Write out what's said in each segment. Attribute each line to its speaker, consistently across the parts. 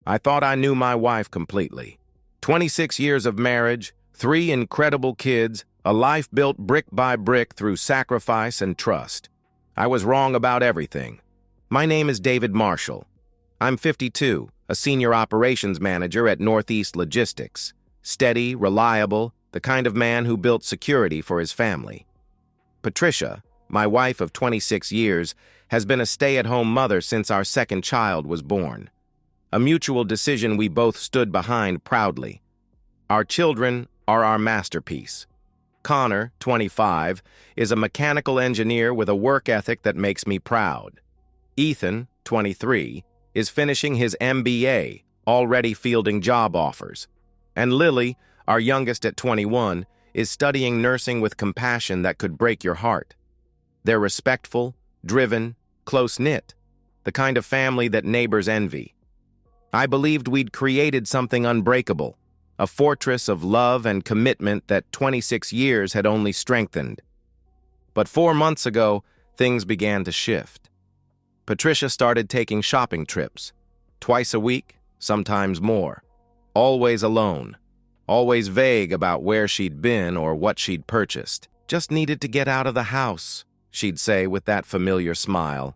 Speaker 1: I thought I knew my wife completely. 26 years of marriage, 3 incredible kids, a life built brick by brick through sacrifice and trust. I was wrong about everything. My name is David Marshall. I'm 52, a senior operations manager at Northeast Logistics. Steady, reliable, the kind of man who built security for his family. Patricia, my wife of 26 years, has been a stay-at-home mother since our second child was born. A mutual decision we both stood behind proudly. Our children are our masterpiece. Connor, 25, is a mechanical engineer with a work ethic that makes me proud. Ethan, 23, is finishing his MBA, already fielding job offers. And Lily, our youngest at 21, is studying nursing with compassion that could break your heart. They're respectful, driven, close-knit, the kind of family that neighbors envy. I believed we'd created something unbreakable, a fortress of love and commitment that 26 years had only strengthened. But 4 months ago, things began to shift. Patricia started taking shopping trips, twice a week, sometimes more, always alone, always vague about where she'd been or what she'd purchased. Just needed to get out of the house, she'd say with that familiar smile.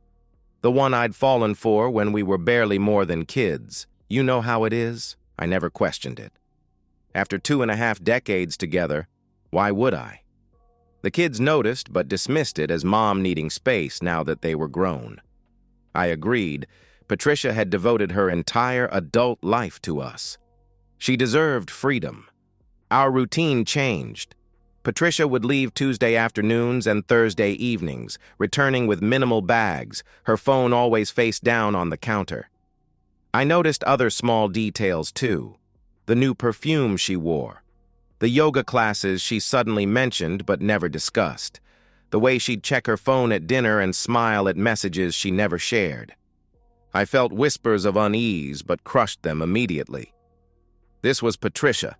Speaker 1: The one I'd fallen for when we were barely more than kids. You know how it is? I never questioned it. After 2.5 decades together, why would I? The kids noticed but dismissed it as mom needing space now that they were grown. I agreed. Patricia had devoted her entire adult life to us. She deserved freedom. Our routine changed. Patricia would leave Tuesday afternoons and Thursday evenings, returning with minimal bags, her phone always face down on the counter. I noticed other small details too. The new perfume she wore. The yoga classes she suddenly mentioned but never discussed. The way she'd check her phone at dinner and smile at messages she never shared. I felt whispers of unease but crushed them immediately. This was Patricia,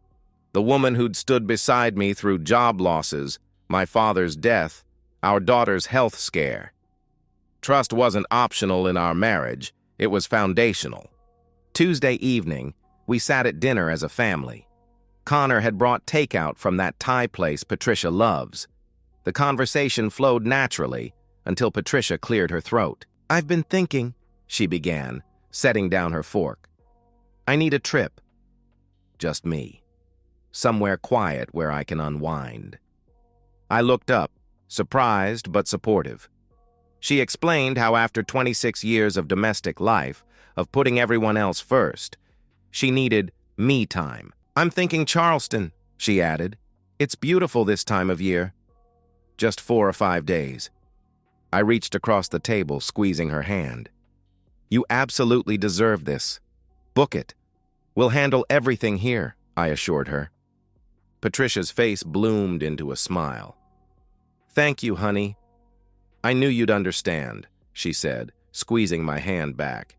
Speaker 1: the woman who'd stood beside me through job losses, my father's death, our daughter's health scare. Trust wasn't optional in our marriage, it was foundational. Tuesday evening, we sat at dinner as a family. Connor had brought takeout from that Thai place Patricia loves. The conversation flowed naturally until Patricia cleared her throat. "I've been thinking," she began, setting down her fork. "I need a trip." Just me. Somewhere quiet where I can unwind. I looked up, surprised but supportive. She explained how after 26 years of domestic life, of putting everyone else first, she needed me time. "I'm thinking Charleston," she added. "It's beautiful this time of year." Just 4 or 5 days. I reached across the table, squeezing her hand. "You absolutely deserve this. Book it. We'll handle everything here," I assured her. Patricia's face bloomed into a smile. "Thank you, honey. I knew you'd understand," she said, squeezing my hand back.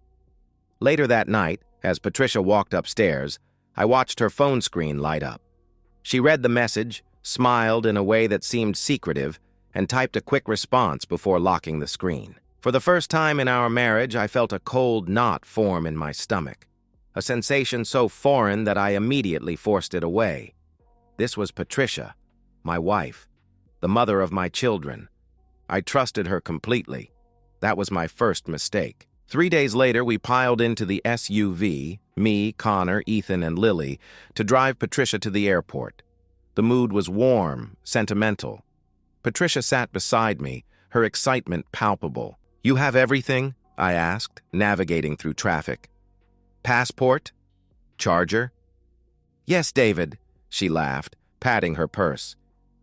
Speaker 1: Later that night, as Patricia walked upstairs, I watched her phone screen light up. She read the message, smiled in a way that seemed secretive, and typed a quick response before locking the screen. For the first time in our marriage, I felt a cold knot form in my stomach, a sensation so foreign that I immediately forced it away. This was Patricia, my wife, the mother of my children. I trusted her completely. That was my first mistake. 3 days later, we piled into the SUV, me, Connor, Ethan, and Lily, to drive Patricia to the airport. The mood was warm, sentimental. Patricia sat beside me, her excitement palpable. "You have everything?" I asked, navigating through traffic. "Passport? Charger?" "Yes, David," she laughed, patting her purse.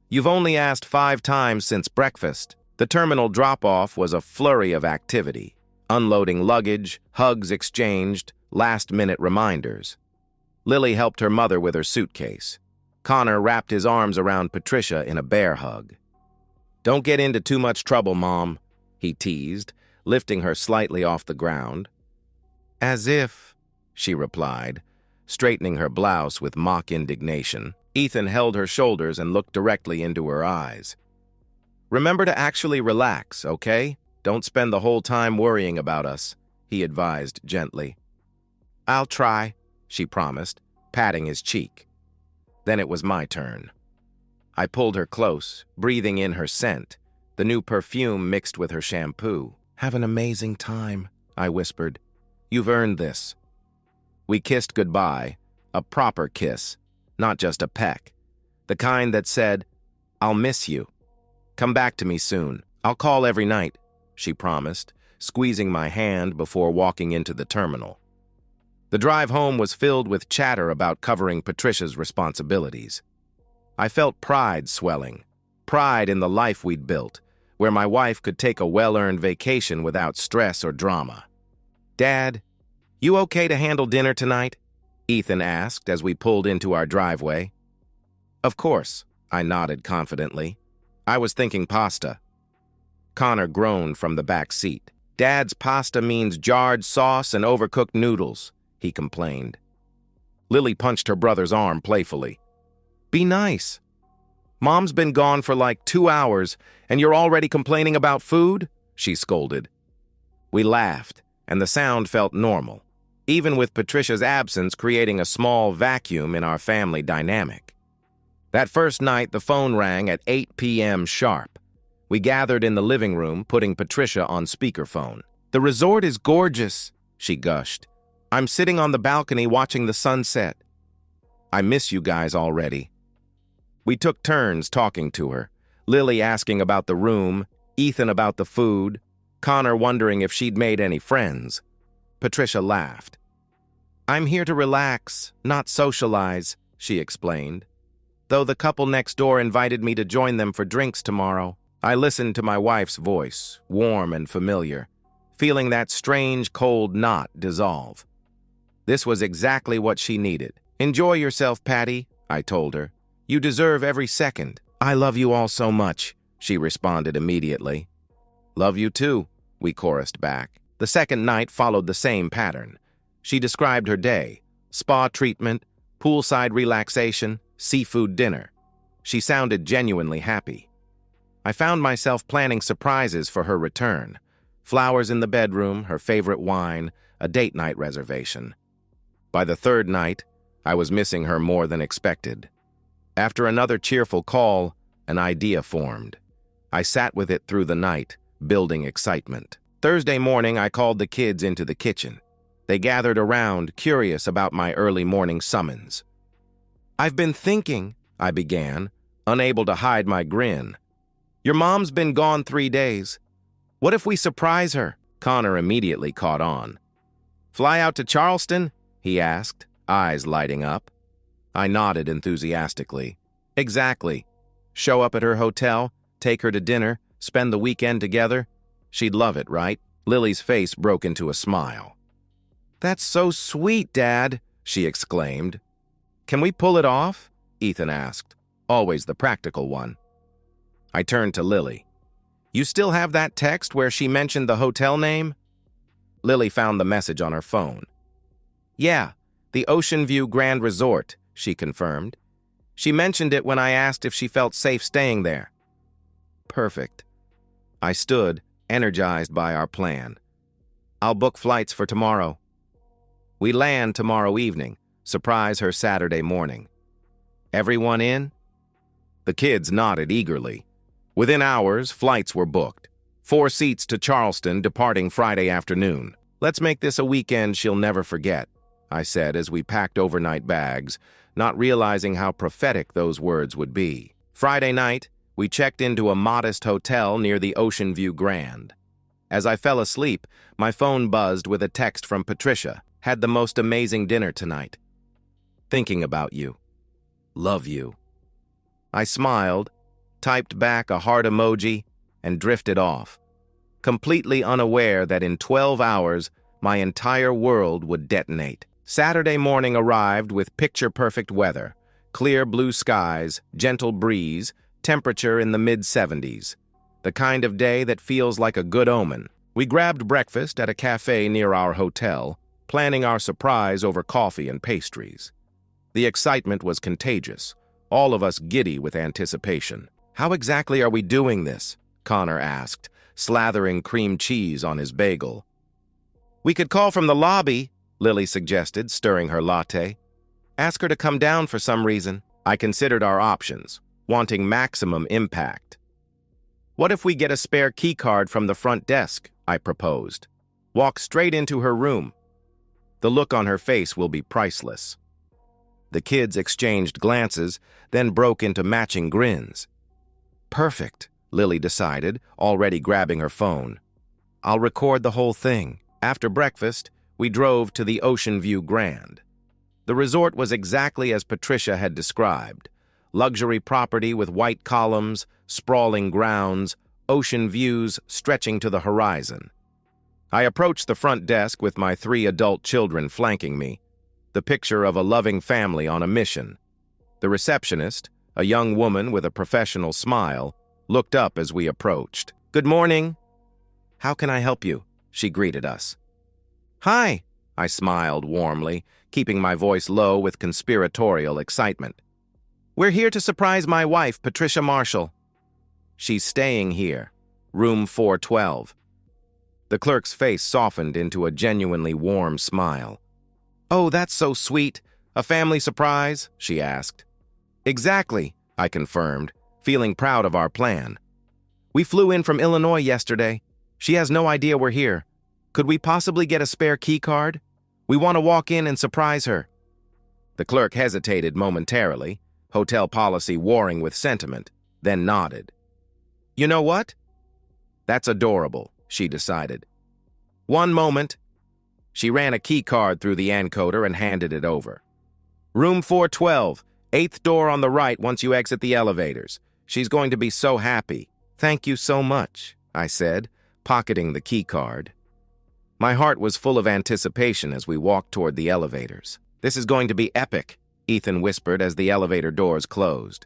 Speaker 1: "You've only asked 5 times since breakfast." The terminal drop-off was a flurry of activity. Unloading luggage, hugs exchanged, last-minute reminders. Lily helped her mother with her suitcase. Connor wrapped his arms around Patricia in a bear hug. "Don't get into too much trouble, Mom," he teased, lifting her slightly off the ground. "As if," she replied, straightening her blouse with mock indignation. Ethan held her shoulders and looked directly into her eyes. "Remember to actually relax, okay? Don't spend the whole time worrying about us," he advised gently. I'll try, she promised, patting his cheek. Then it was my turn. I pulled her close, breathing in her scent, the new perfume mixed with her shampoo. Have an amazing time, I whispered. You've earned this. We kissed goodbye, a proper kiss, not just a peck. The kind that said, I'll miss you. Come back to me soon. I'll call every night, she promised, squeezing my hand before walking into the terminal. The drive home was filled with chatter about covering Patricia's responsibilities. I felt pride swelling, pride in the life we'd built, where my wife could take a well-earned vacation without stress or drama. Dad, you okay to handle dinner tonight? Ethan asked as we pulled into our driveway. Of course, I nodded confidently. I was thinking pasta. Connor groaned from the back seat. Dad's pasta means jarred sauce and overcooked noodles, he complained. Lily punched her brother's arm playfully. Be nice. Mom's been gone for like 2 hours, and you're already complaining about food? She scolded. We laughed, and the sound felt normal, even with Patricia's absence creating a small vacuum in our family dynamic. That first night, the phone rang at 8 p.m. sharp. We gathered in the living room, putting Patricia on speakerphone. The resort is gorgeous, she gushed. I'm sitting on the balcony watching the sunset. I miss you guys already. We took turns talking to her, Lily asking about the room, Ethan about the food, Connor wondering if she'd made any friends. Patricia laughed. I'm here to relax, not socialize, she explained. Though the couple next door invited me to join them for drinks tomorrow. I listened to my wife's voice, warm and familiar, feeling that strange cold knot dissolve. This was exactly what she needed. Enjoy yourself, Patty, I told her. You deserve every second. I love you all so much, she responded immediately. Love you too, we chorused back. The second night followed the same pattern. She described her day: spa treatment, poolside relaxation, seafood dinner. She sounded genuinely happy. I found myself planning surprises for her return. Flowers in the bedroom, her favorite wine, a date night reservation. By the third night, I was missing her more than expected. After another cheerful call, an idea formed. I sat with it through the night, building excitement. Thursday morning, I called the kids into the kitchen. They gathered around, curious about my early morning summons. I've been thinking, I began, unable to hide my grin. Your mom's been gone 3 days. What if we surprise her? Connor immediately caught on. Fly out to Charleston? He asked, eyes lighting up. I nodded enthusiastically. Exactly. Show up at her hotel, take her to dinner, spend the weekend together. She'd love it, right? Lily's face broke into a smile. That's so sweet, Dad, she exclaimed. Can we pull it off? Ethan asked, always the practical one. I turned to Lily. You still have that text where she mentioned the hotel name? Lily found the message on her phone. Yeah, the Ocean View Grand Resort, she confirmed. She mentioned it when I asked if she felt safe staying there. Perfect. I stood, energized by our plan. I'll book flights for tomorrow. We land tomorrow evening, surprise her Saturday morning. Everyone in? The kids nodded eagerly. Within hours, flights were booked. 4 seats to Charleston, departing Friday afternoon. Let's make this a weekend she'll never forget, I said as we packed overnight bags, not realizing how prophetic those words would be. Friday night, we checked into a modest hotel near the Ocean View Grand. As I fell asleep, my phone buzzed with a text from Patricia. Had the most amazing dinner tonight. Thinking about you. Love you. I smiled, typed back a heart emoji, and drifted off, completely unaware that in 12 hours, my entire world would detonate. Saturday morning arrived with picture-perfect weather, clear blue skies, gentle breeze, temperature in the mid-70s, the kind of day that feels like a good omen. We grabbed breakfast at a cafe near our hotel, planning our surprise over coffee and pastries. The excitement was contagious, all of us giddy with anticipation. How exactly are we doing this? Connor asked, slathering cream cheese on his bagel. We could call from the lobby, Lily suggested, stirring her latte. Ask her to come down for some reason. I considered our options, wanting maximum impact. What if we get a spare key card from the front desk? I proposed. Walk straight into her room. The look on her face will be priceless. The kids exchanged glances, then broke into matching grins. Perfect, Lily decided, already grabbing her phone. I'll record the whole thing. After breakfast, we drove to the Ocean View Grand. The resort was exactly as Patricia had described. Luxury property with white columns, sprawling grounds, ocean views stretching to the horizon. I approached the front desk with my 3 adult children flanking me, the picture of a loving family on a mission. The receptionist, a young woman with a professional smile, looked up as we approached. Good morning. How can I help you? She greeted us. Hi, I smiled warmly, keeping my voice low with conspiratorial excitement. We're here to surprise my wife, Patricia Marshall. She's staying here, room 412. The clerk's face softened into a genuinely warm smile. Oh, that's so sweet. A family surprise? She asked. Exactly, I confirmed, feeling proud of our plan. We flew in from Illinois yesterday. She has no idea we're here. Could we possibly get a spare key card? We want to walk in and surprise her. The clerk hesitated momentarily, hotel policy warring with sentiment, then nodded. You know what? That's adorable, she decided. One moment. She ran a key card through the encoder and handed it over. Room 412, 8th door on the right once you exit the elevators. She's going to be so happy. Thank you so much, I said, pocketing the key card. My heart was full of anticipation as we walked toward the elevators. This is going to be epic, Ethan whispered as the elevator doors closed.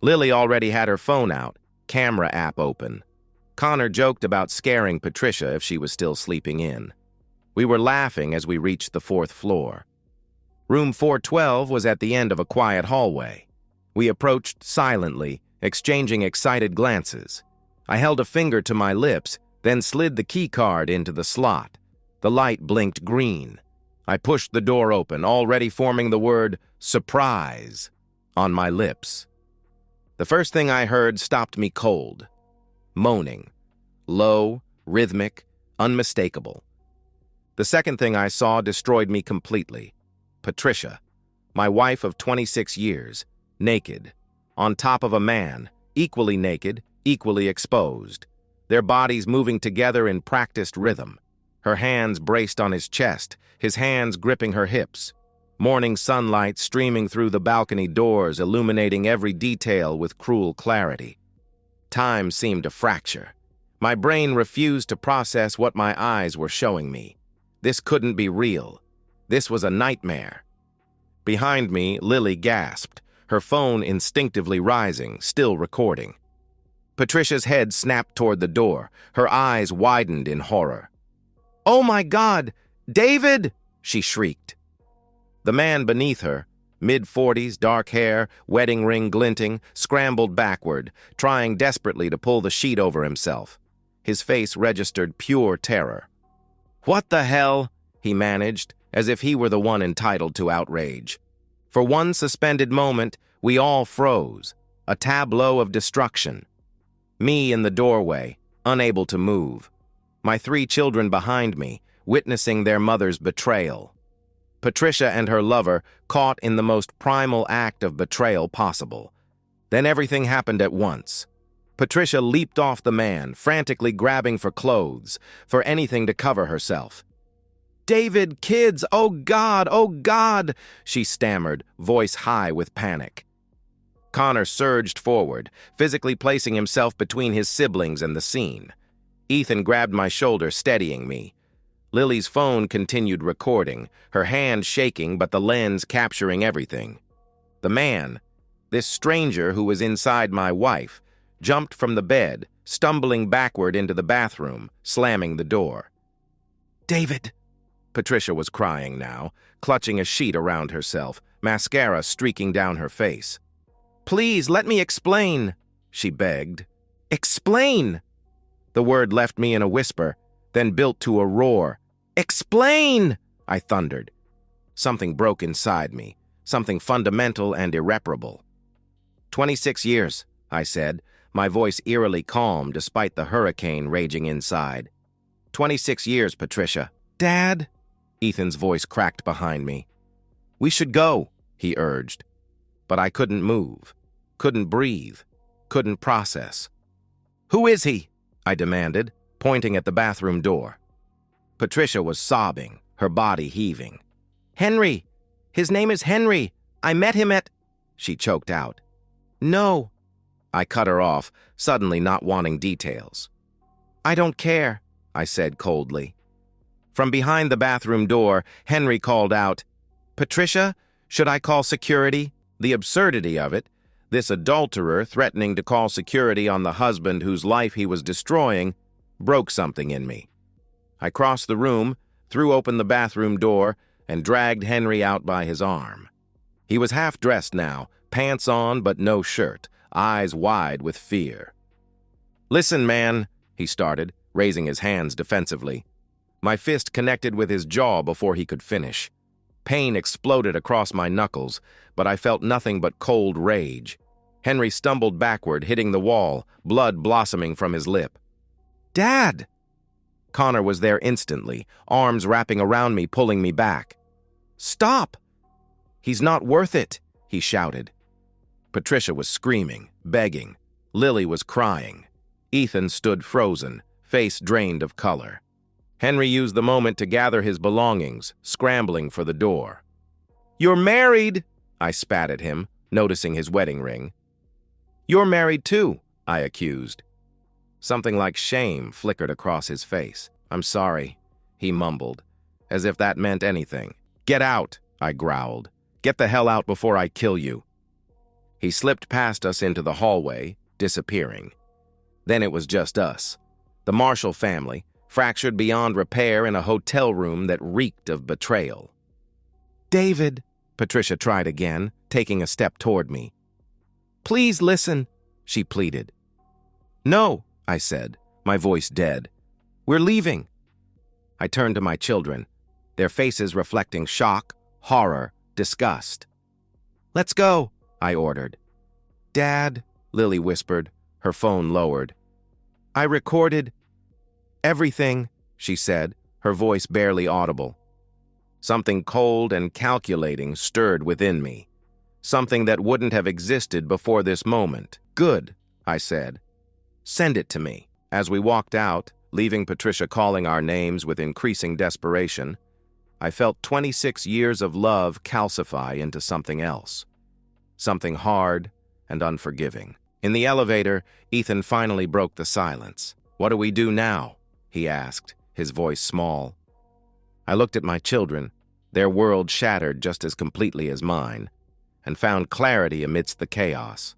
Speaker 1: Lily already had her phone out, camera app open. Connor joked about scaring Patricia if she was still sleeping in. We were laughing as we reached the 4th floor. Room 412 was at the end of a quiet hallway. We approached silently, exchanging excited glances. I held a finger to my lips, then slid the key card into the slot. The light blinked green. I pushed the door open, already forming the word surprise on my lips. The first thing I heard stopped me cold. Moaning. Low, rhythmic, unmistakable. The second thing I saw destroyed me completely. Patricia, my wife of 26 years, naked, on top of a man, equally naked, equally exposed. Their bodies moving together in practiced rhythm. Her hands braced on his chest, his hands gripping her hips. Morning sunlight streaming through the balcony doors, illuminating every detail with cruel clarity. Time seemed to fracture. My brain refused to process what my eyes were showing me. This couldn't be real. This was a nightmare. Behind me, Lily gasped, her phone instinctively rising, still recording. Patricia's head snapped toward the door, her eyes widened in horror. "Oh my God! David!" she shrieked. The man beneath her, mid-40s, dark hair, wedding ring glinting, scrambled backward, trying desperately to pull the sheet over himself. His face registered pure terror. "What the hell?" he managed, as if he were the one entitled to outrage. For one suspended moment, we all froze, a tableau of destruction. Me in the doorway, unable to move. My 3 children behind me, witnessing their mother's betrayal. Patricia and her lover caught in the most primal act of betrayal possible. Then everything happened at once. Patricia leaped off the man, frantically grabbing for clothes, for anything to cover herself. "David, kids, oh God," she stammered, voice high with panic. Connor surged forward, physically placing himself between his siblings and the scene. Ethan grabbed my shoulder, steadying me. Lily's phone continued recording, her hand shaking but the lens capturing everything. The man, this stranger who was inside my wife, jumped from the bed, stumbling backward into the bathroom, slamming the door. "David!" Patricia was crying now, clutching a sheet around herself, mascara streaking down her face. "Please, let me explain," she begged. "Explain!" The word left me in a whisper, then built to a roar. "Explain!" I thundered. Something broke inside me, something fundamental and irreparable. 26 years, I said, my voice eerily calm despite the hurricane raging inside. 26 years, Patricia. Dad? Ethan's voice cracked behind me. We should go, he urged. But I couldn't move, couldn't breathe, couldn't process. Who is he? I demanded, pointing at the bathroom door. Patricia was sobbing, her body heaving. Henry! His name is Henry! I met him at... She choked out. No. I cut her off, suddenly not wanting details. I don't care, I said coldly. From behind the bathroom door, Henry called out, Patricia, should I call security? The absurdity of it, this adulterer threatening to call security on the husband whose life he was destroying, broke something in me. I crossed the room, threw open the bathroom door, and dragged Henry out by his arm. He was half-dressed now, pants on but no shirt, eyes wide with fear. Listen, man, he started, raising his hands defensively. My fist connected with his jaw before he could finish. Pain exploded across my knuckles, but I felt nothing but cold rage. Henry stumbled backward, hitting the wall, blood blossoming from his lip. Dad! Connor was there instantly, arms wrapping around me, pulling me back. Stop! He's not worth it, he shouted. Patricia was screaming, begging. Lily was crying. Ethan stood frozen, face drained of color. Henry used the moment to gather his belongings, scrambling for the door. You're married, I spat at him, noticing his wedding ring. You're married too, I accused. Something like shame flickered across his face. I'm sorry, he mumbled, as if that meant anything. Get out, I growled. Get the hell out before I kill you. He slipped past us into the hallway, disappearing. Then it was just us, the Marshall family, fractured beyond repair in a hotel room that reeked of betrayal. David, Patricia tried again, taking a step toward me. Please listen, she pleaded. No, I said, my voice dead. We're leaving. I turned to my children, their faces reflecting shock, horror, disgust. Let's go, I ordered. Dad, Lily whispered, her phone lowered. I recorded everything, she said, her voice barely audible. Something cold and calculating stirred within me. Something that wouldn't have existed before this moment. Good, I said. Send it to me. As we walked out, leaving Patricia calling our names with increasing desperation, I felt 26 years of love calcify into something else. Something hard and unforgiving. In the elevator, Ethan finally broke the silence. What do we do now? He asked, his voice small. I looked at my children, their world shattered just as completely as mine, and found clarity amidst the chaos.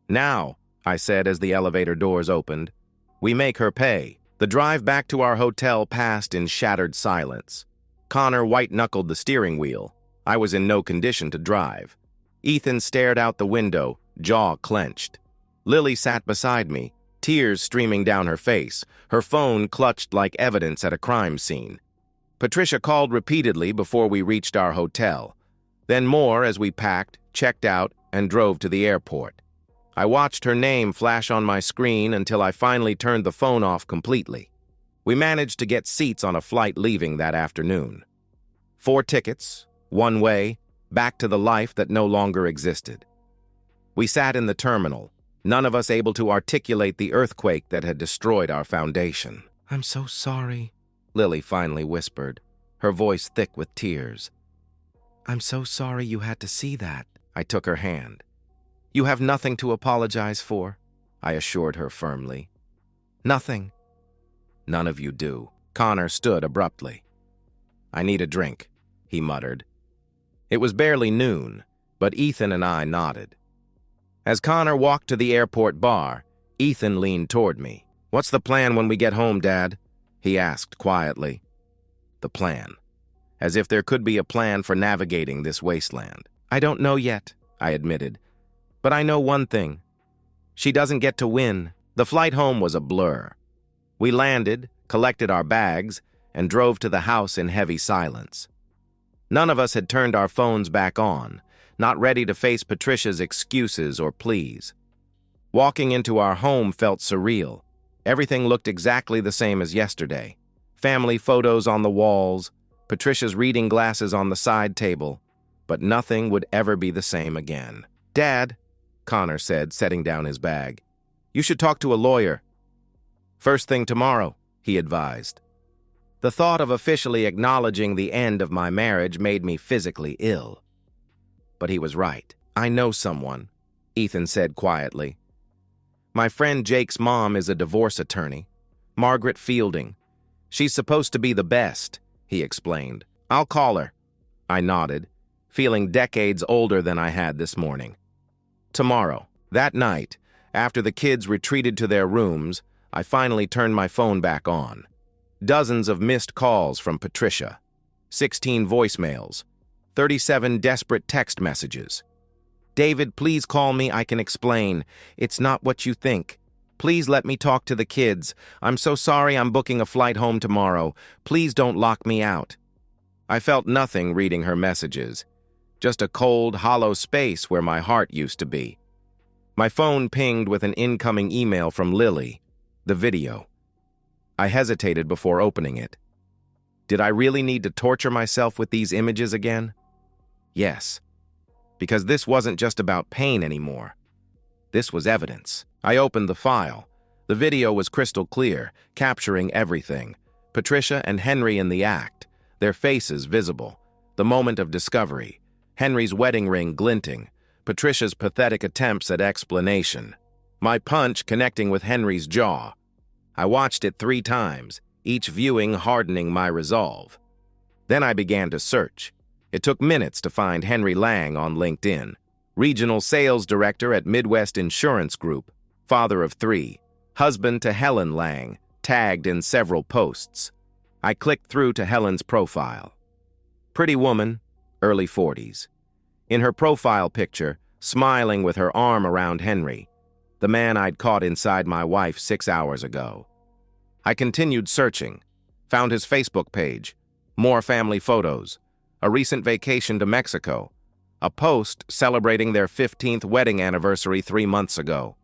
Speaker 1: Now, I said as the elevator doors opened, we make her pay. The drive back to our hotel passed in shattered silence. Connor white-knuckled the steering wheel. I was in no condition to drive. Ethan stared out the window, jaw clenched. Lily sat beside me, tears streaming down her face, her phone clutched like evidence at a crime scene. Patricia called repeatedly before we reached our hotel, then more as we packed, checked out, and drove to the airport. I watched her name flash on my screen until I finally turned the phone off completely. We managed to get seats on a flight leaving that afternoon. 4 tickets, one way, back to the life that no longer existed. We sat in the terminal, none of us able to articulate the earthquake that had destroyed our foundation. I'm so sorry, Lily finally whispered, her voice thick with tears. I'm so sorry you had to see that. I took her hand. You have nothing to apologize for, I assured her firmly. Nothing. None of you do. Connor stood abruptly. I need a drink, he muttered. It was barely noon, but Ethan and I nodded. As Connor walked to the airport bar, Ethan leaned toward me. What's the plan when we get home, Dad? He asked quietly. The plan. As if there could be a plan for navigating this wasteland. I don't know yet, I admitted. But I know one thing. She doesn't get to win. The flight home was a blur. We landed, collected our bags, and drove to the house in heavy silence. None of us had turned our phones back on, not ready to face Patricia's excuses or pleas. Walking into our home felt surreal. Everything looked exactly the same as yesterday. Family photos on the walls, Patricia's reading glasses on the side table, but nothing would ever be the same again. "Dad," Connor said, setting down his bag, "you should talk to a lawyer." "First thing tomorrow," he advised. The thought of officially acknowledging the end of my marriage made me physically ill. But he was right. "I know someone," Ethan said quietly. "My friend Jake's mom is a divorce attorney, Margaret Fielding. She's supposed to be the best," he explained. "I'll call her." I nodded, feeling decades older than I had this morning. Tomorrow. That night, after the kids retreated to their rooms, I finally turned my phone back on. Dozens of missed calls from Patricia, 16 voicemails, 37 desperate text messages. "David, please call me, I can explain. It's not what you think. Please let me talk to the kids. I'm so sorry I'm booking a flight home tomorrow. Please don't lock me out." I felt nothing reading her messages, just a cold, hollow space where my heart used to be. My phone pinged with an incoming email from Lily, the video. I hesitated before opening it. Did I really need to torture myself with these images again? Yes, because this wasn't just about pain anymore. This was evidence. I opened the file. The video was crystal clear, capturing everything. Patricia and Henry in the act, their faces visible. The moment of discovery. Henry's wedding ring glinting. Patricia's pathetic attempts at explanation. My punch connecting with Henry's jaw. I watched it 3 times, each viewing hardening my resolve. Then I began to search. It took minutes to find Henry Lang on LinkedIn, regional sales director at Midwest Insurance Group, father of 3, husband to Helen Lang, tagged in several posts. I clicked through to Helen's profile. Pretty woman, early 40s. In her profile picture, smiling with her arm around Henry, the man I'd caught inside my wife 6 hours ago. I continued searching, found his Facebook page, more family photos, a recent vacation to Mexico, a post celebrating their 15th wedding anniversary 3 months ago.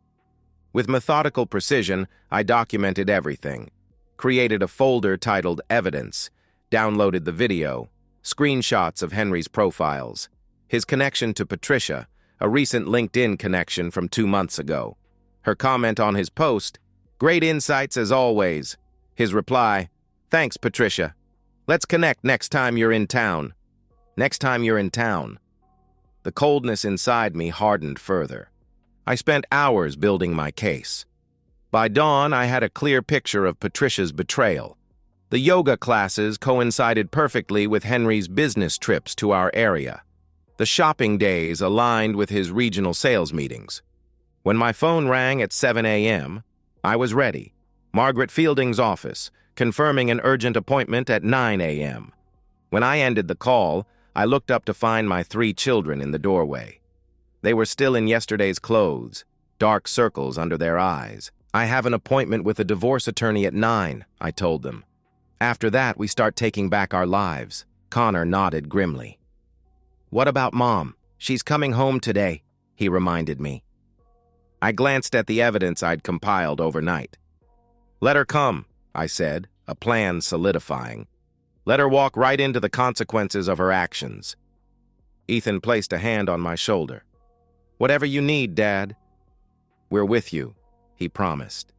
Speaker 1: With methodical precision, I documented everything, created a folder titled Evidence, downloaded the video, screenshots of Henry's profiles, his connection to Patricia, a recent LinkedIn connection from 2 months ago. Her comment on his post, "Great insights as always." His reply, "Thanks, Patricia. Let's connect next time you're in town." Next time you're in town. The coldness inside me hardened further. I spent hours building my case. By dawn, I had a clear picture of Patricia's betrayal. The yoga classes coincided perfectly with Henry's business trips to our area. The shopping days aligned with his regional sales meetings. When my phone rang at 7 a.m., I was ready. Margaret Fielding's office, confirming an urgent appointment at 9 a.m. When I ended the call, I looked up to find my 3 children in the doorway. They were still in yesterday's clothes, dark circles under their eyes. "I have an appointment with a divorce attorney at 9, I told them. "After that, we start taking back our lives." Connor nodded grimly. "What about Mom? She's coming home today," he reminded me. I glanced at the evidence I'd compiled overnight. "Let her come," I said, a plan solidifying. "Let her walk right into the consequences of her actions." Ethan placed a hand on my shoulder. "Whatever you need, Dad." "We're with you," he promised.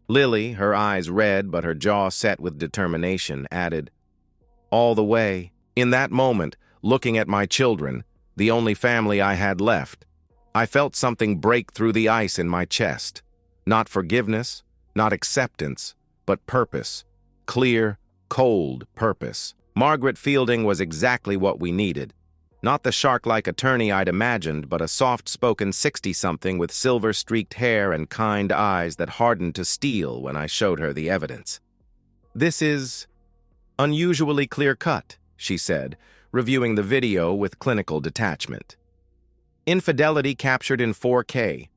Speaker 1: Lily, her eyes red but her jaw set with determination, added, "All the way." In that moment, looking at my children, the only family I had left, I felt something break through the ice in my chest. Not forgiveness, not acceptance, but purpose. Clear, cold purpose. Margaret Fielding was exactly what we needed. Not the shark-like attorney I'd imagined, but a soft-spoken 60-something with silver-streaked hair and kind eyes that hardened to steel when I showed her the evidence. "This is unusually clear-cut," she said, reviewing the video with clinical detachment. "Infidelity captured in 4K.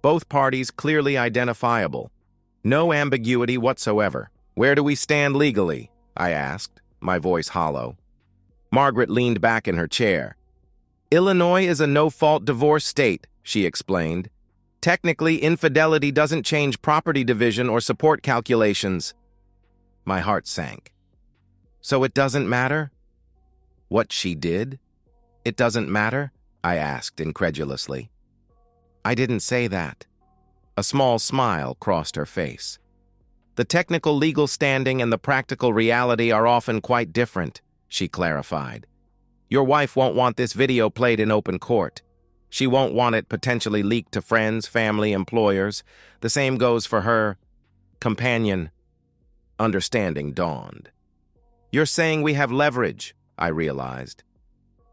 Speaker 1: Both parties clearly identifiable. No ambiguity whatsoever. Where do we stand legally?" I asked, my voice hollow. Margaret leaned back in her chair. Illinois is a no-fault divorce state, she explained. Technically, infidelity doesn't change property division or support calculations. My heart sank. So it doesn't matter? What she did? It doesn't matter? I asked incredulously. I didn't say that. A small smile crossed her face. The technical legal standing and the practical reality are often quite different, she clarified. Your wife won't want this video played in open court. She won't want it potentially leaked to friends, family, employers. The same goes for her companion. Understanding dawned. You're saying we have leverage, I realized.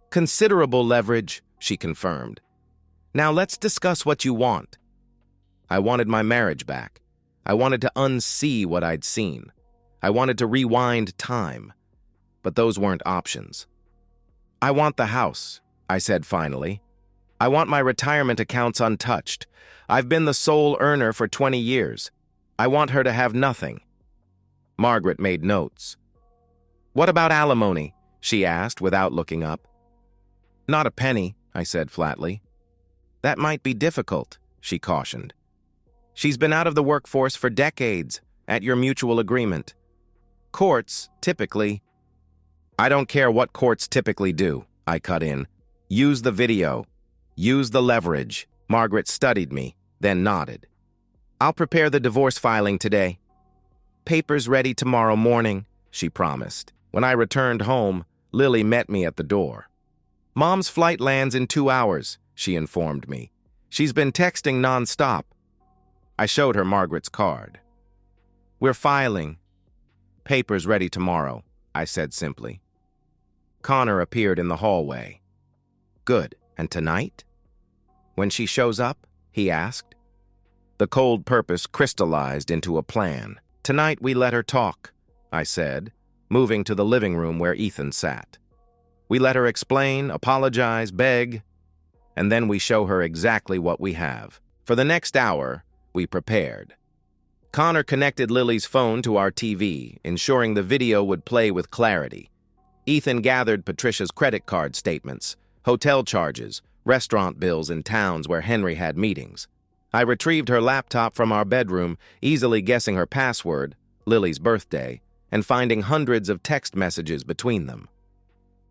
Speaker 1: Considerable leverage, she confirmed. Now let's discuss what you want. I wanted my marriage back. I wanted to unsee what I'd seen. I wanted to rewind time. But those weren't options. I want the house, I said finally. I want my retirement accounts untouched. I've been the sole earner for 20 years. I want her to have nothing. Margaret made notes. What about alimony? She asked without looking up. Not a penny, I said flatly. That might be difficult, she cautioned. She's been out of the workforce for decades, at your mutual agreement. Courts, typically... I don't care what courts typically do, I cut in. Use the video. Use the leverage. Margaret studied me, then nodded. I'll prepare the divorce filing today. Papers ready tomorrow morning, she promised. When I returned home, Lily met me at the door. Mom's flight lands in 2 hours, she informed me. She's been texting nonstop. I showed her Margaret's card. We're filing. Papers ready tomorrow, I said simply. Connor appeared in the hallway. Good. And tonight? When she shows up? He asked. The cold purpose crystallized into a plan. Tonight we let her talk, I said, moving to the living room where Ethan sat. We let her explain, apologize, beg, and then we show her exactly what we have. For the next hour, we prepared. Connor connected Lily's phone to our TV, ensuring the video would play with clarity. Ethan gathered Patricia's credit card statements, hotel charges, restaurant bills in towns where Henry had meetings. I retrieved her laptop from our bedroom, easily guessing her password, Lily's birthday, and finding hundreds of text messages between them.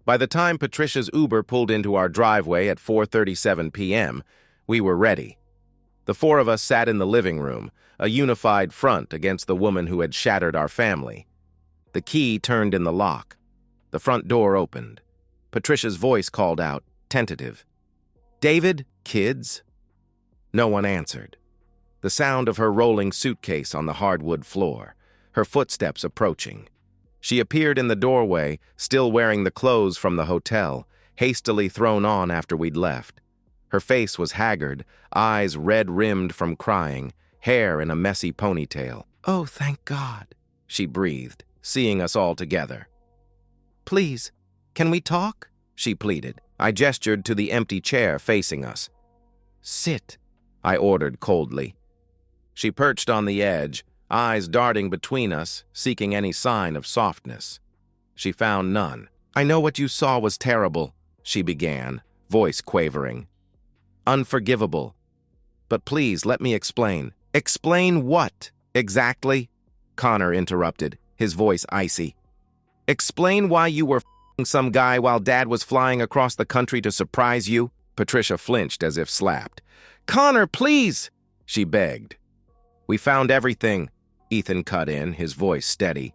Speaker 1: By the time Patricia's Uber pulled into our driveway at 4:37 p.m., we were ready. The four of us sat in the living room, a unified front against the woman who had shattered our family. The key turned in the lock. The front door opened. Patricia's voice called out, tentative. David, kids? No one answered. The sound of her rolling suitcase on the hardwood floor, her footsteps approaching. She appeared in the doorway, still wearing the clothes from the hotel, hastily thrown on after we'd left. Her face was haggard, eyes red-rimmed from crying, hair in a messy ponytail. Oh, thank God, she breathed, seeing us all together. Please, can we talk? She pleaded. I gestured to the empty chair facing us. Sit, I ordered coldly. She perched on the edge, eyes darting between us, seeking any sign of softness. She found none. I know what you saw was terrible, she began, voice quavering. Unforgivable. But please, let me explain. Explain what, exactly? Connor interrupted, his voice icy. Explain why you were f***ing some guy while Dad was flying across the country to surprise you? Patricia flinched as if slapped. Connor, please, she begged. We found everything, Ethan cut in, his voice steady.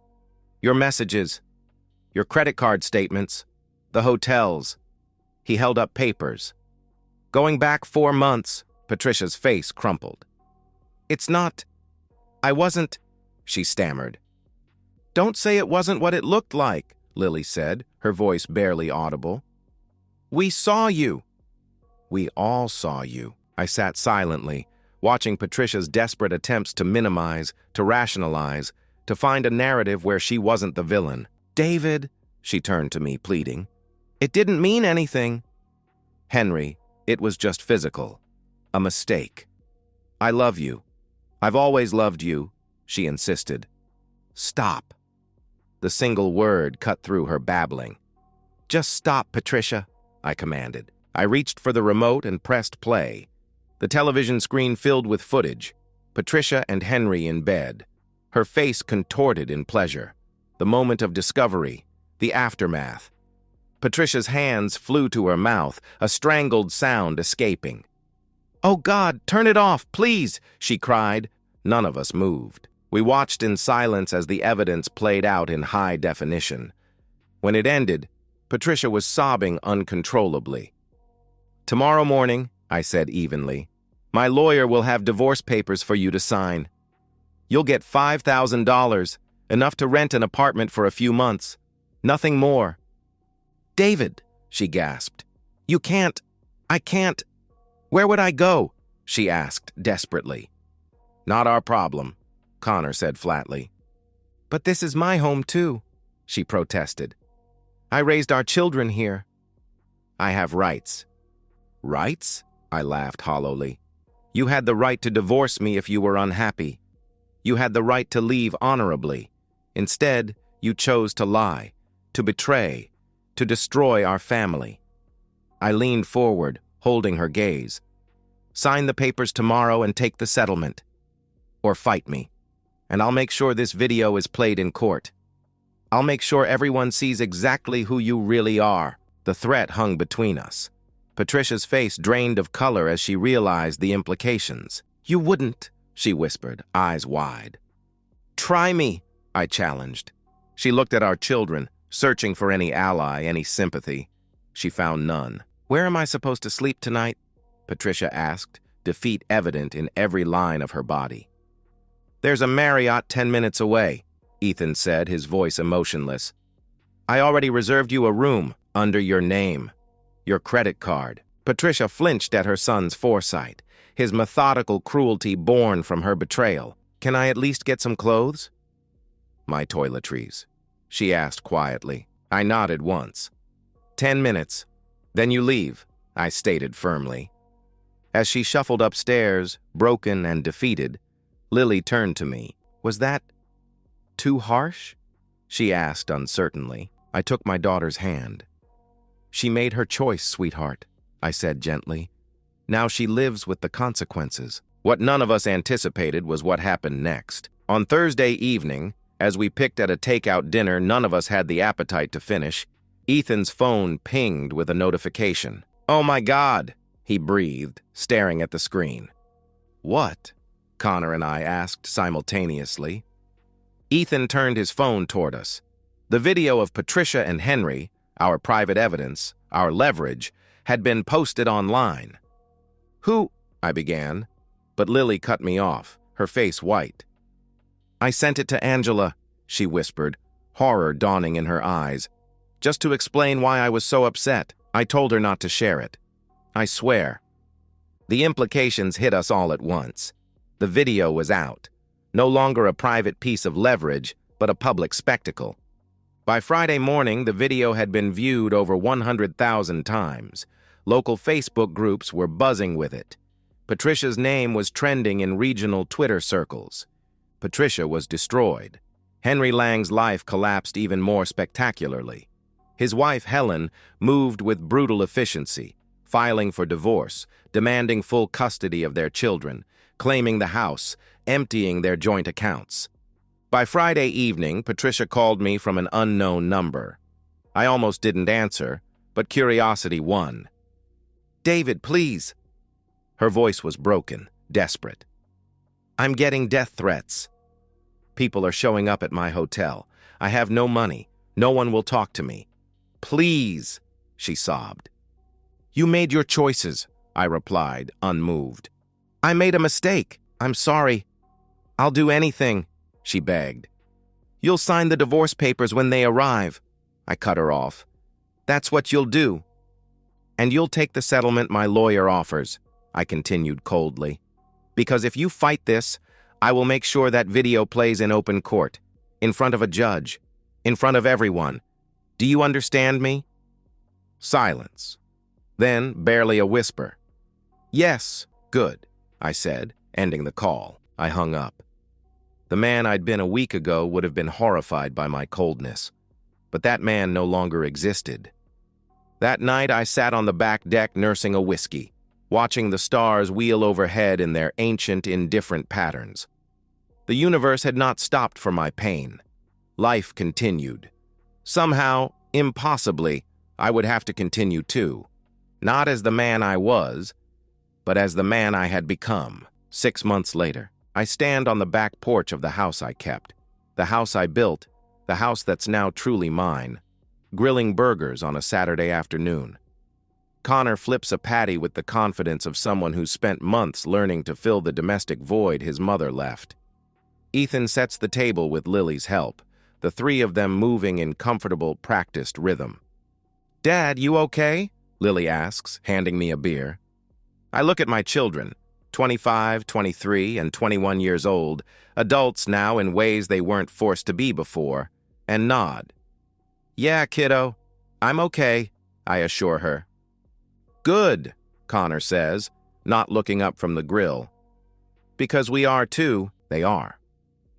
Speaker 1: Your messages, your credit card statements, the hotels. He held up papers. Going back 4 months, Patricia's face crumpled. It's not... I wasn't... she stammered. Don't say it wasn't what it looked like, Lily said, her voice barely audible. We saw you. We all saw you. I sat silently, watching Patricia's desperate attempts to minimize, to rationalize, to find a narrative where she wasn't the villain. David, she turned to me, pleading. It didn't mean anything. Henry, it was just physical. A mistake. I love you. I've always loved you, she insisted. Stop. The single word cut through her babbling. "Just stop, Patricia," I commanded. I reached for the remote and pressed play. The television screen filled with footage. Patricia and Henry in bed. Her face contorted in pleasure. The moment of discovery. The aftermath. Patricia's hands flew to her mouth, a strangled sound escaping. "Oh God, turn it off, please!" she cried. None of us moved. We watched in silence as the evidence played out in high definition. When it ended, Patricia was sobbing uncontrollably. "Tomorrow morning," I said evenly, "my lawyer will have divorce papers for you to sign. You'll get $5,000, enough to rent an apartment for a few months. Nothing more." "David," she gasped, I can't. Where would I go?" she asked desperately. "Not our problem," Connor said flatly. "But this is my home too," she protested. "I raised our children here." "I have rights." "Rights?" I laughed hollowly. "You had the right to divorce me if you were unhappy. You had the right to leave honorably. Instead, you chose to lie, to betray, to destroy our family." I leaned forward, holding her gaze. "Sign the papers tomorrow and take the settlement. Or fight me. And I'll make sure this video is played in court. I'll make sure everyone sees exactly who you really are." The threat hung between us. Patricia's face drained of color as she realized the implications. "You wouldn't," she whispered, eyes wide. "Try me," I challenged. She looked at our children, searching for any ally, any sympathy. She found none. "Where am I supposed to sleep tonight?" Patricia asked, defeat evident in every line of her body. "There's a Marriott 10 minutes away," Ethan said, his voice emotionless. "I already reserved you a room under your name, your credit card." Patricia flinched at her son's foresight, his methodical cruelty born from her betrayal. "Can I at least get some clothes?" "My toiletries," she asked quietly. I nodded once. 10 minutes. Then you leave," I stated firmly. As she shuffled upstairs, broken and defeated, Lily turned to me. "Was that too harsh?" she asked uncertainly. I took my daughter's hand. "She made her choice, sweetheart," I said gently. "Now she lives with the consequences." What none of us anticipated was what happened next. On Thursday evening, as we picked at a takeout dinner none of us had the appetite to finish, Ethan's phone pinged with a notification. "Oh my God," he breathed, staring at the screen. "What?" Connor and I asked simultaneously. Ethan turned his phone toward us. The video of Patricia and Henry, our private evidence, our leverage, had been posted online. "Who?" I began, but Lily cut me off, her face white. "I sent it to Angela," she whispered, horror dawning in her eyes. "Just to explain why I was so upset. I told her not to share it. I swear." The implications hit us all at once. The video was out. No longer a private piece of leverage, but a public spectacle. By Friday morning, the video had been viewed over 100,000 times. Local Facebook groups were buzzing with it. Patricia's name was trending in regional Twitter circles. Patricia was destroyed. Henry Lang's life collapsed even more spectacularly. His wife, Helen, moved with brutal efficiency, filing for divorce, demanding full custody of their children, claiming the house, emptying their joint accounts. By Friday evening, Patricia called me from an unknown number. I almost didn't answer, but curiosity won. "David, please." Her voice was broken, desperate. "I'm getting death threats. People are showing up at my hotel. I have no money. No one will talk to me. Please," she sobbed. "You made your choices," I replied, unmoved. "I made a mistake. I'm sorry. I'll do anything," she begged. "You'll sign the divorce papers when they arrive." I cut her off. "That's what you'll do. And you'll take the settlement my lawyer offers," I continued coldly. "Because if you fight this, I will make sure that video plays in open court, in front of a judge, in front of everyone. Do you understand me?" Silence. Then, barely a whisper. "Yes, good," I said, ending the call. I hung up. The man I'd been a week ago would have been horrified by my coldness. But that man no longer existed. That night, I sat on the back deck nursing a whiskey, watching the stars wheel overhead in their ancient, indifferent patterns. The universe had not stopped for my pain. Life continued. Somehow, impossibly, I would have to continue too. Not as the man I was, but as the man I had become. 6 months later, I stand on the back porch of the house I kept, the house I built, the house that's now truly mine, grilling burgers on a Saturday afternoon. Connor flips a patty with the confidence of someone who spent months learning to fill the domestic void his mother left. Ethan sets the table with Lily's help, the three of them moving in comfortable, practiced rhythm. "Dad, you okay?" Lily asks, handing me a beer. I look at my children, 25, 23, and 21 years old, adults now in ways they weren't forced to be before, and nod. "Yeah, kiddo, I'm okay," I assure her. "Good," Connor says, not looking up from the grill. "Because we are too," they are.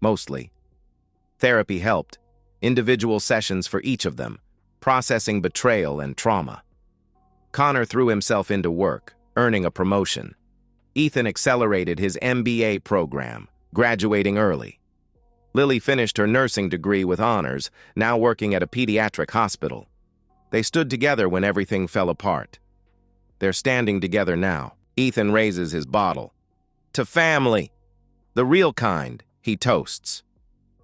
Speaker 1: Mostly. Therapy helped. Individual sessions for each of them, processing betrayal and trauma. Connor threw himself into work, earning a promotion. Ethan accelerated his MBA program, graduating early. Lily finished her nursing degree with honors, now working at a pediatric hospital. They stood together when everything fell apart. They're standing together now. Ethan raises his bottle. "To family. The real kind," he toasts.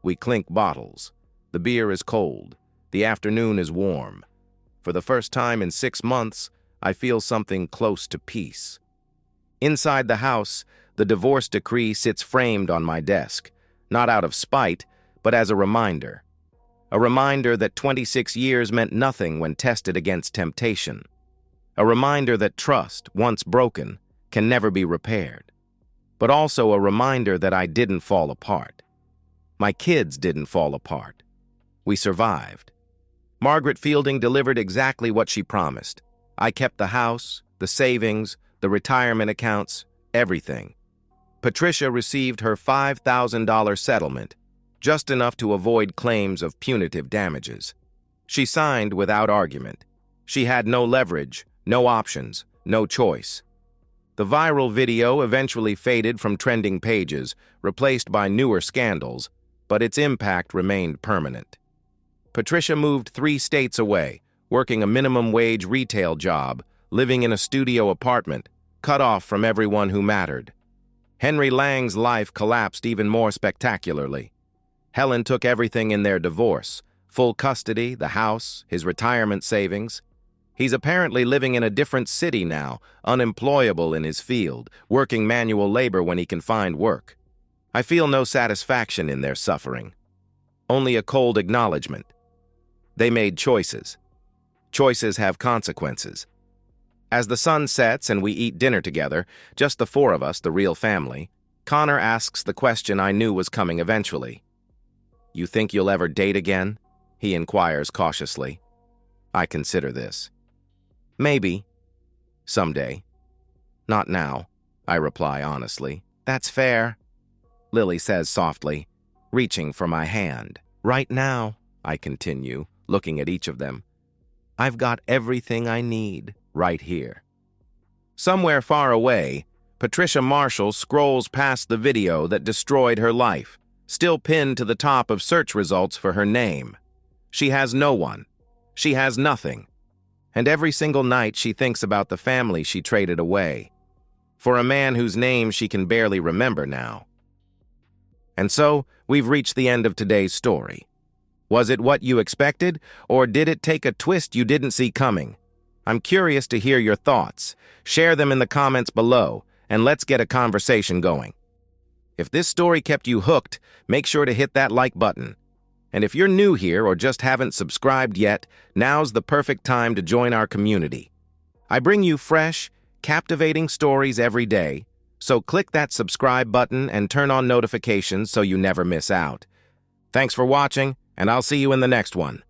Speaker 1: We clink bottles. The beer is cold. The afternoon is warm. For the first time in 6 months, I feel something close to peace. Inside the house, the divorce decree sits framed on my desk, not out of spite, but as a reminder. A reminder that 26 years meant nothing when tested against temptation. A reminder that trust, once broken, can never be repaired. But also a reminder that I didn't fall apart. My kids didn't fall apart. We survived. Margaret Fielding delivered exactly what she promised. I kept the house, the savings, the retirement accounts, everything. Patricia received her $5,000 settlement, just enough to avoid claims of punitive damages. She signed without argument. She had no leverage, no options, no choice. The viral video eventually faded from trending pages, replaced by newer scandals, but its impact remained permanent. Patricia moved 3 states away, working a minimum-wage retail job, living in a studio apartment, cut off from everyone who mattered. Henry Lang's life collapsed even more spectacularly. Helen took everything in their divorce, full custody, the house, his retirement savings. He's apparently living in a different city now, unemployable in his field, working manual labor when he can find work. I feel no satisfaction in their suffering, only a cold acknowledgement. They made choices. Choices have consequences. As the sun sets and we eat dinner together, just the 4 of us, the real family, Connor asks the question I knew was coming eventually. "You think you'll ever date again?" he inquires cautiously. I consider this. "Maybe. Someday. Not now," I reply honestly. "That's fair," Lily says softly, reaching for my hand. "Right now," I continue, looking at each of them, "I've got everything I need right here." Somewhere far away, Patricia Marshall scrolls past the video that destroyed her life, still pinned to the top of search results for her name. She has no one. She has nothing. And every single night she thinks about the family she traded away, for a man whose name she can barely remember now. And so, we've reached the end of today's story. Was it what you expected, or did it take a twist you didn't see coming? I'm curious to hear your thoughts. Share them in the comments below, and let's get a conversation going. If this story kept you hooked, make sure to hit that like button. And if you're new here or just haven't subscribed yet, now's the perfect time to join our community. I bring you fresh, captivating stories every day, so click that subscribe button and turn on notifications so you never miss out. Thanks for watching, and I'll see you in the next one.